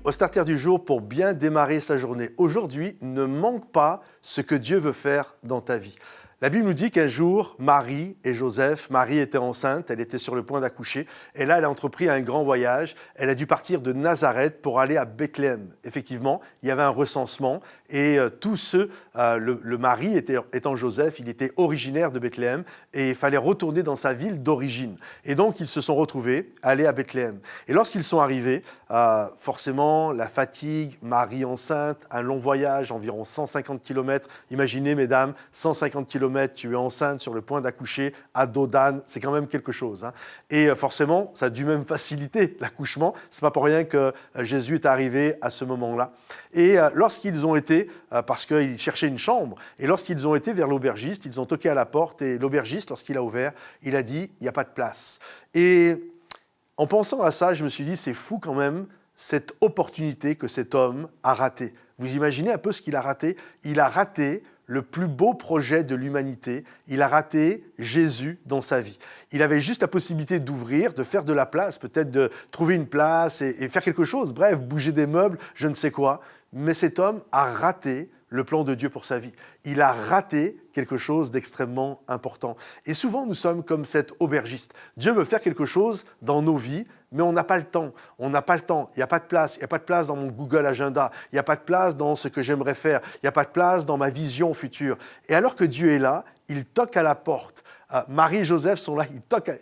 au starter du jour pour bien démarrer sa journée. Aujourd'hui, ne manque pas ce que Dieu veut faire dans ta vie. La Bible nous dit qu'un jour, Marie et Joseph, Marie était enceinte, elle était sur le point d'accoucher, et là, elle a entrepris un grand voyage. Elle a dû partir de Nazareth pour aller à Bethléem. Effectivement, il y avait un recensement, et tous ceux, le mari étant Joseph, il était originaire de Bethléem, et il fallait retourner dans sa ville d'origine. Et donc, ils se sont retrouvés, allés à Bethléem. Et lorsqu'ils sont arrivés, forcément, la fatigue, Marie enceinte, un long voyage, environ 150 km. Imaginez, mesdames, 150 km, tu es enceinte sur le point d'accoucher à dos d'âne, c'est quand même quelque chose. Hein. Et forcément, ça a dû même faciliter l'accouchement. Ce n'est pas pour rien que Jésus est arrivé à ce moment-là. Et lorsqu'ils ont été, parce qu'ils cherchaient une chambre, et lorsqu'ils ont été vers l'aubergiste, ils ont toqué à la porte, et l'aubergiste, lorsqu'il a ouvert, il a dit « il n'y a pas de place ». Et en pensant à ça, je me suis dit « c'est fou quand même ». Cette opportunité que cet homme a ratée. Vous imaginez un peu ce qu'il a raté? Il a raté le plus beau projet de l'humanité. Il a raté Jésus dans sa vie. Il avait juste la possibilité d'ouvrir, de faire de la place, peut-être de trouver une place et faire quelque chose, bref, bouger des meubles, je ne sais quoi. Mais cet homme a raté le plan de Dieu pour sa vie. Il a raté quelque chose d'extrêmement important. Et souvent, nous sommes comme cet aubergiste. Dieu veut faire quelque chose dans nos vies, mais on n'a pas le temps. On n'a pas le temps. Il n'y a pas de place. Il n'y a pas de place dans mon Google Agenda. Il n'y a pas de place dans ce que j'aimerais faire. Il n'y a pas de place dans ma vision future. Et alors que Dieu est là, il toque à la porte. Marie et Joseph sont là.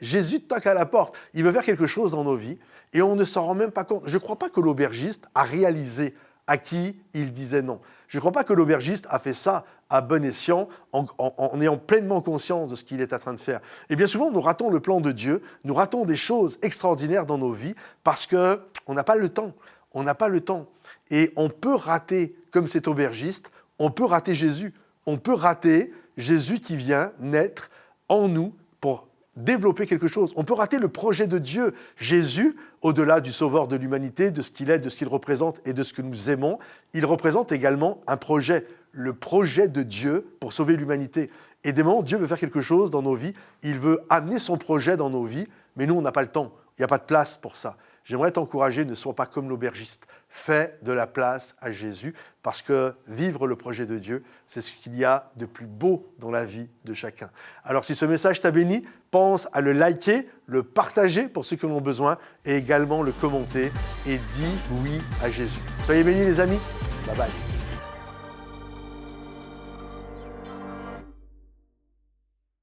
Jésus toque à la porte. Il veut faire quelque chose dans nos vies et on ne s'en rend même pas compte. Je ne crois pas que l'aubergiste a réalisé à qui il disait non. Je ne crois pas que l'aubergiste a fait ça à bon escient, en ayant pleinement conscience de ce qu'il est en train de faire. Et bien souvent, nous ratons le plan de Dieu, nous ratons des choses extraordinaires dans nos vies parce qu'on n'a pas le temps. On n'a pas le temps. Et on peut rater, comme cet aubergiste, on peut rater Jésus. On peut rater Jésus qui vient naître en nous pour développer quelque chose. On peut rater le projet de Dieu. Jésus, au-delà du sauveur de l'humanité, de ce qu'il est, de ce qu'il représente et de ce que nous aimons, il représente également un projet, le projet de Dieu pour sauver l'humanité. Et des moments, Dieu veut faire quelque chose dans nos vies, il veut amener son projet dans nos vies, mais nous, on n'a pas le temps, il n'y a pas de place pour ça. J'aimerais t'encourager, ne sois pas comme l'aubergiste. Fais de la place à Jésus parce que vivre le projet de Dieu, c'est ce qu'il y a de plus beau dans la vie de chacun. Alors si ce message t'a béni, pense à le liker, le partager pour ceux qui en ont besoin et également le commenter et dis oui à Jésus. Soyez bénis les amis. Bye bye.